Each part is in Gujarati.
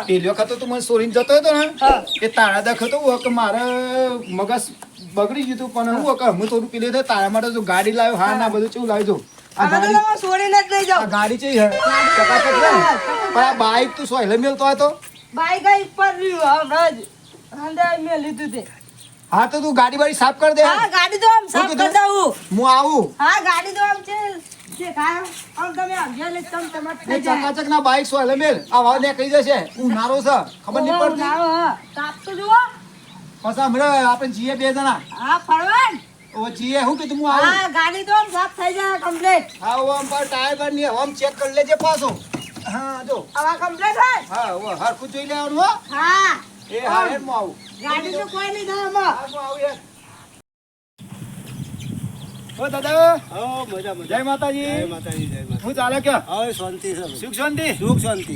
પેલી વખત તો તું મને સોરીને જતો હતો ને એ તારા દખતો હું કે મારે મગજ બગડી ગયું તું પણ હું કે હું થોડું પીલે તારા માટે જો ગાડી લાવ્યો હા ના બધું કેવું લાવ્યો આ ગાડી સોરીને જ લઈ જાવ આ ગાડી છે ચકાચક ને પણ આ બાઈક તું સોયલે મેલતો હતો બાઈક આઈ પર રહ્યું હમણાં જ અંદર મેં લીધું તે હા તો તું ગાડી બાડી સાફ કરી દે હા ગાડી તો આમ સાફ કરી દઉં હું આવું હા ગાડી તો આમ છે દેખાય આમ તમે આવ્યા લે તમારે ચકાચક ના બાઈક સોયલે મેલ આ વાવ ને કહી જશે હું નારો છે ખબર નહીં પડતી સાફ તો જુઓ પછી હમણાં આપણે જીએ બે જણા હા ફરવાન ઓ જીએ હું કીધું હું આવું હા ગાડી તો આમ સાફ થઈ જાય કમ્પ્લીટ હા ઓ આમ પર ટાયર પર ની આમ ચેક કરી લેજે પાછો હા જો આવા કમ્પ્લીટ હોય હા ઓ હરખું જોઈ લેવાનું હો હા એ હા હેડ હું આવું ગાડી તો કોઈ નહીં થાય આમાં હા હું આવું યાર ઓ દાદા હો મજા મજા જય માતાજી જય માતાજી જય માતાજી હું ચાલે કે હવે શાંતિ છે સુખ શાંતિ સુખ શાંતિ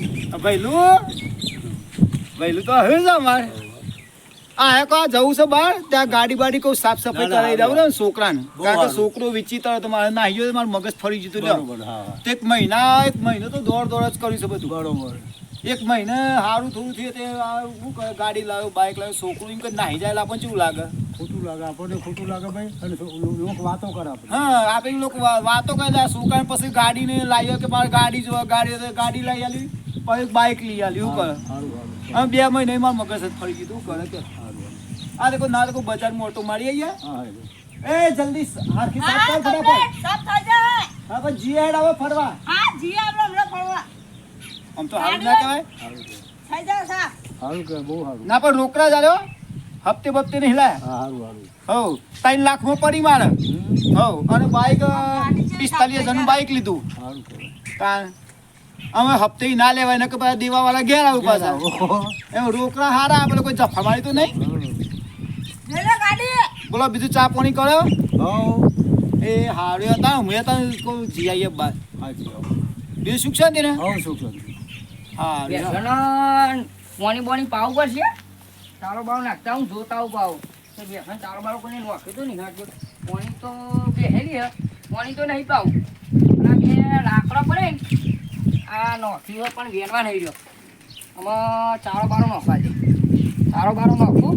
ભઈલું તો હવે જ અમારે આ હે કો જવું છે બહાર ત્યાં ગાડી બાડી કોઈ સાફ સફાઈ ના, ના, કરાવી દઉં ને છોકરાને બહુ કારણ કે સારું. છોકરો વિચિત્ર હતો મારે નાહી ગયો તો મારું મગજ ફરી જતું લ્યો બરોબર હા હા. તો એક મહિનો તો દોડ જ કર્યું છે બધું બરોબર એક મહિને સારું થોડું થયું તે આ શું કરે ગાડી લાવ્યો બાઇક લાવ્યો છોકરું એમ કે નાહી જાય આપણને કેવું લાગે ખોટું લાગે આપણને ખોટું લાગે ભાઈ અને લોકો વાતો કરે આપણે હા આપણે લોકો વાતો કરે છોકરા પછી ગાડીને લાવ્યો કે મારે ગાડી જોવા ગાડી લઈ આલી પછી બાઇક લઈ આલી એવું કરે સારું સારું હવે 2 મહિને મારું મગજ જ ફરી ગયું કરે કે સારું આ દેખો ના દેખો બજારમાં ઓટો મારી આવીએ હા એ જલ્દી હારખી હા સાફ કર કમ્પ્લીટ સાફ થઈ જાય હા પણ જી હેડ હવે ફરવા હા જી આપણે હમણાં ફરવા આમ તો હારું ના કહેવાય સારું કે થઈ જાય સાફ સારું કે બહુ સારું ના પણ રોકડા જાડ્યો હપ્તે બપ્તે નહીં લાયા હા સારું સારું હવ 3 લાખમાં પડી મારે હવ અને બાઈક 45,000 નું બાઈક લીધું સારું કહેવાય તાણ અમે હપ્તે ના લેવાય ને કે પાછા દેવાવાળા ઘેર આવું પાછા એમ રોકડા હારા આપણે કોઈ જફા મારી તો નહીં લઈ લે ગાડી બોલો બીજું ચા પાણી કર્યો હવ એ હાર્યો હતા હું હતા કોઈ જી આવીએ બાર હાજી બીજું સુખ શાંતિ ને હવ સુખ શાંતિ હા પાણી પાણી પાવું પડશે તારો બાવ નાખતા હું જોતા આવું પાવ તો બેસન તારો બાવ કોઈને નોખે તો નહીં નાખજો પાણી તો બેહેલી હે પાણી તો નહીં પાવું અને આ બે લાકડા પડે ને આ નોખી હોય પણ વેરવા નહીં રહ્યો આમાં ચારો બારો નોખવા દે ચારો બારો નોખું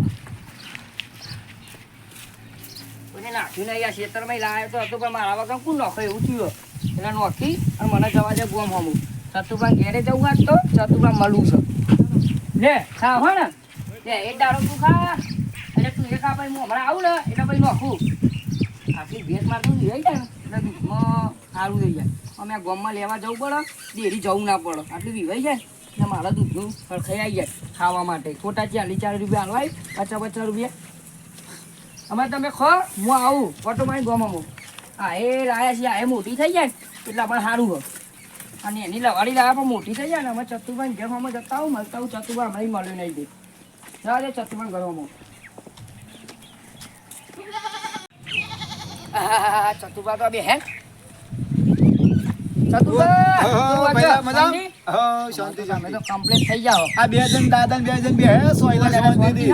કોઈને નાખ્યું નહીં આ ખેતરમાં લાવ્યો તો હતું પણ મારા વગર કોણ નોખે એવું થયું એટલે નોખી અને મને જવા દે ગોમ હમું ચતુભા ઘેરે જવું આજ તો ચતુભા મળવું છે લે ખા હો ને લે એક દાડો તું ખા એટલે તું એક આ ભાઈ હું હમણાં આવું ને એટલે ભાઈ નોખું આખી ભેટ મારતું લઈ જાય ને એટલે દૂધમાં સારું થઈ જાય અમે આ ગામમાં લેવા જવું પડે ડેરી જવું ના પડે આટલું વિવાઈ જાય એટલે મારા દૂધનું ખડખાઈ આવી જાય ખાવા માટે ખોટા 40 રૂપિયા હલવાય 50 રૂપિયા અમે તમે ખો હું આવું ઓટો મારી ગામમાં હા એ લાયા છે આ એ મોટી થઈ જાય એટલે આપણે સારું હોય અને એની લવાડી લાવ્યા પણ મોટી થઈ જાય ને અમે ચતુભાઈ જેમ અમે જતા આવું મળતા હું ચતુભા હમણાં મળ્યું નહીં દે જવા દે ચતુભા ઘરમાં ચતુભા તો બે હે કમ્પ્લીટ થઈ જાઓ આ બે જણ દાદા ને બે જણ બે હે સોયલા શાંતિથી.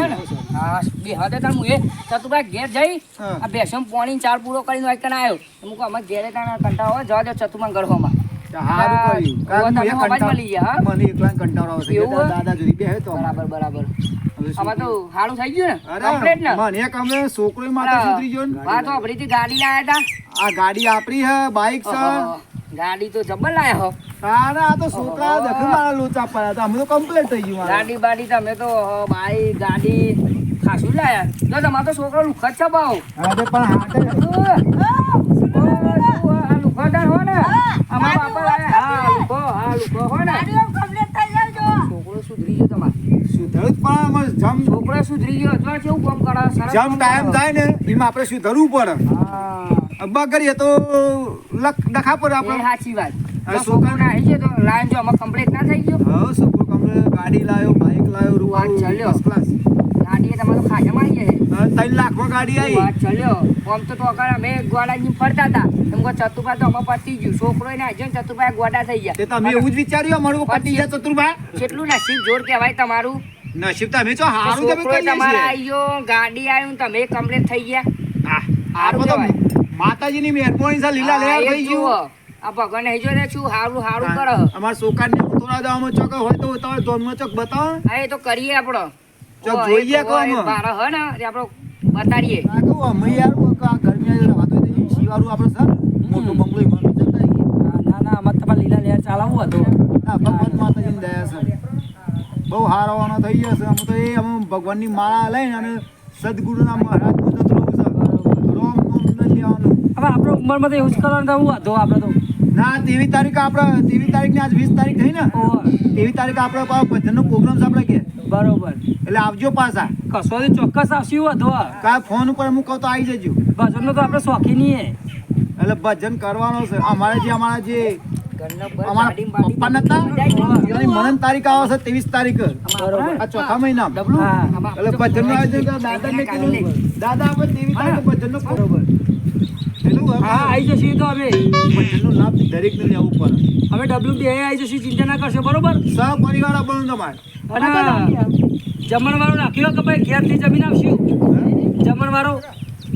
હા બે હદે તાર હું એ ચતુભાઈ ઘેર જઈ હા. આ બેસમ પાણી ચાર પૂરો કરીને વાંચતા આવ્યો અમુક અમે ઘેરે તાણા કંટાળો હોય જવા દે ચતુભાઈ ઘરમાં હારું કર્યું. કારણ તમે કે મોબાઈલ કંટાળો- મળી ગયા, હા? મને એકલા કંટાળો આવશે કે એવું હોય? દાદા જોડી બે હે તો બરાબર બરાબર હવે શું આમાં તો સારું થઈ ગયું ને અરે, કમ્પ્લીટ ને મને એક અમે છોકરો માટે સુધરી ગયો ને. વાત વાપરીથી ગાડી લાયા હતા આ ગાડી આપણી હે બાઈક છે ગાડી તો જબર લાયા હો તારે આ તો છોકરા દખલ મારા લોચા પડ્યા હતા અમે તો કમ્પ્લીટ થઈ ગયું મારે. ગાડી બાડી તમે તો બાઈક ગાડી ખાસું લાયા જો તમારો તો છોકરો લુખત છે ભાવ હા તે પણ હાટે આ લુખોદાર હો ને અમારા બાપા લાયા હા લુખો હો ને છોકરો સુધરી ગયો તમારે સુધરું જ પણ અમે જમ છોકરો સુધરી ગયો જો કેવું કામ કરે સરસ જેમ ટાઈમ જાય ને એમાં આપણે સુધરવું પડે હા અબ્બા કરીએ તો ડખા પડે એ આપણે સાચી વાત હવે જો છોકરો ના આવી ગયો તો લાઈન જો અમે કમ્પ્લીટ ના થઈ ગયો હા છોકરો કમ્પ્લીટ ગાડી લાવ્યો બાઈક લાવ્યો રૂવાડું વાત ચાલ્યો. ફર્સ્ટ ક્લાસ ગાડીએ તમારો ખાજા મારી જાય 3 લાખમાં ગાડી આવી વાત ચાલ્યો આમ તો ટોકર અમે ગોડાજી ફરતા હતા એમ કહો ચતુભા તો અમે પતી ગયું છોકરો ને આજે ચતુભા ગોડા થઈ ગયા તે તમે એવું જ વિચાર્યું અમારું પતિ છે ચતુરભાઈ કેટલું નસીબ જોર કહેવાય તમારું નસીબ તમે છો હારું તમે છોકરો કરીએ તમારા છીએ. આવી ગયો ગાડી આવ્યું ને તમે કમ્પ્લીટ થઈ ગયા આ હારું તો કહેવાય. માતાજીની મહેરબાની છે લીલા હા, લેર એ થઈ જુઓ. ગયું આ ભગવાન નહીં જો રે શું હારું હારું કરે અમાર સોકાને થોડા દાવામાં ચોક હોય તો તમારે ધોનમાં ચોક બતાવો હા એ તો કરીએ આપણો ચોક જોઈએ કોમ બાર હે ને એ આપણો બતાડીએ આ કહું અમે યાર આ ગરમી વાતો થઈ શિવારું આપણે સર મોટો બંગલો એમાં જતા રહીએ ના આમાં તમારે લીલા લેર ચાલવું હતું ના ભગવાન માતાજીની દયા છે બહુ હારવાનો થઈ જશે અમે તો એ અમે ભગવાનની માળા લઈને અને સદગુરુના મહારાજનું જત રહું છે રોમ નોમ ન લેવાનું હવે આપણે ઉંમરમાં તો એવું જ કરવાનું તો હું હતું આપણે તો ના 23 તારીખ આપણે 23 તારીખની આજ 20 તારીખ થઈ ને ઓહો 23 તારીખ આપણે ભજનનો પ્રોગ્રામ છે આપણે કે બરોબર એટલે આવજો પાછા કશોથી ચોક્કસ આવશે એવું હતું કા ફોન ઉપર હું કહું તો આવી જજો ભજનનો તો આપણે શોખી નહીં એટલે ભજન કરવાનો છે અમારા જે ઘરના પર અમારા ગાડી બાડી પપ્પા નતા એની મરણ તારીખ આવે છે 23 તારીખ આ ચોથા મહિના ડબલું હા. આમાં એટલે ભજનનો આયોજન કરો. દાદાને કીધું દાદા આપણે 23 તારીખે ભજનનો બરોબર એટલું હા આવી જશે તો અમે ભજનનો લાભ દરેકને લેવું પડે હવે WB આવી જશે ચિંતા ના કરશો બરોબર સહપરિવાર આપણને તમારે અને જમણવાળો નાખ્યો કે ભાઈ ઘેરથી જમીન આવશું જમણવાળો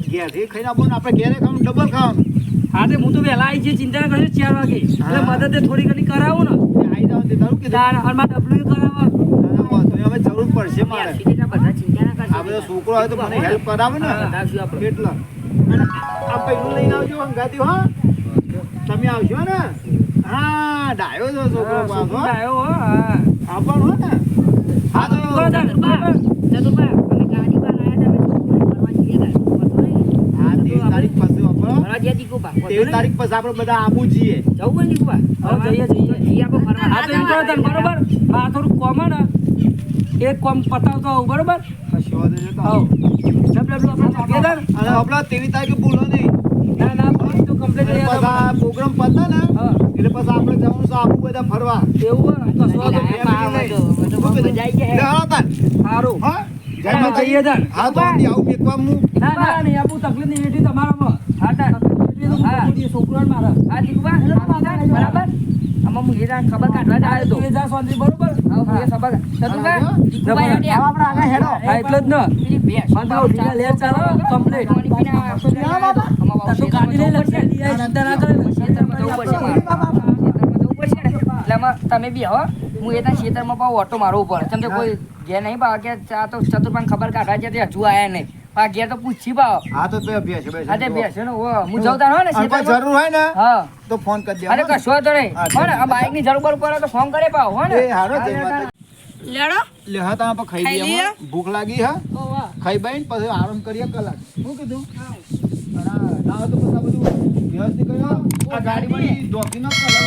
ઘેરથી ખાઈને આપણને આપણે ઘેરે ખાવાનું ડબલ ખાવાનું હા તે હું તો વહેલા આવી જઈએ ચિંતા ના કરશો 4 વાગે એટલે મદદ થોડી ઘણી કરાવું ને આવી જાવ તે તારું કીધું તાર અને મારે W કરાવવા દાદા વાંધો નહીં, હવે જરૂર પડશે મારે સીધા બધા ચિંતા ના કરશો આ બધો છોકરો હોય તો મને હેલ્પ કરાવે ને બતાવશું આપણે એટલા અને આ પૈસું લઈને આવજો અંગાતી હો તમે આવશો ને હા ડાયો છો છોકરો પાછો આવ્યો હા આપણ હો ને હા તો ચતુરબા, ચતુરબા, અમે ગાડી પર આયા હતા, અમે ફરવા જઈએ હતા. હા 23 તારીખ પછી આપણો ફરવા જઈએ દીકુબા. 23 તારીખ પછી આપણે બધા આબુ છીએ જવું હોય દીકુબા? હવે જઈએ તો જઈએ આપણે ફરવા. હા તો એમ કરો તને બરોબર હા થોડું કોમ હે ને એક કોમ પતાવતો આવું બરોબર કશો વાંધો નહીં તો આવ ડબલ આપણે ચોકેદાર અને આપણા 23 તારીખે ભૂલો નહીં ના તું કમ્પ્લીટ અને પછી આ પ્રોગ્રામ પતે ને હા એટલે પછી આપણે જવાનું છે આબુ બધા ફરવા એવું હે તો સો તો લાયા પા, હવે તો બહુ મજા આવી એટલે જાય. હાલો તાન. સારું હા જય હા, માતાજી. જઈએ તાન. હા તો આંટી આવું મેકવા હું ના નહીં આપું તકલીફ નહીં એટલી તમારામાં હા, તાર. હા. છોકરા મારા હા, દીકુબા, બરાબર? આમાં હું એ જાણ ખબર કાઢવા જ આવ્યો હતો. એ જા શાંતિ બરોબર હા, હું એ ખબર કાઢ- ચતુરબા, દીકુબા હેડે. હા એટલે જ ને પેલી ભેંસ વાંધો નહીં, લીલા લેર ચાલો, complete. પાણી પીને આખો દિવસ આમાં તું ગાડી લઈ લખી દી આ ચિંતા ના કરે ખેતરમાં જવું પડશે મારે. ખેતરમાં જવું પડશે ને એટલે આમાં તમે બી હો હું એ ત્યાં ખેતરમાં પાછો ઓટો મારવો પડે કેમ કે કોઈ ઘેર નહીં પાવ કે આ તો ચતુર્પાન ખબર કાઢવા છે તે હજુ આયા નહીં પા ઘેર તો પૂછી પાવ હા તો બે બેસે બેસે હા તે બેસે ને હું જઉં તાર હો ને અને કોઈ ખેતરમાં. જરૂર હોય ને હા તો ફોન કરી અરે દેવાનો. કશો વાંધો નહીં હા, હો ને આ બાઈક ની જરૂર બરૂર પડે તો ફોન કરે પાવ હો ને એ હારો જય માતાજી. લેડો લે હા તમે આપણે ખાઈ લઈએ લઈએ? હમણાં. ભૂખ લાગી હા ખાઈ બાઈને પછી આરામ કરીએ કલાક શું કીધું અને ના હોય તો પછી આ બધું વ્યવસ્થિત કર્યો આ ગાડી વાળી ડોકી ના કલર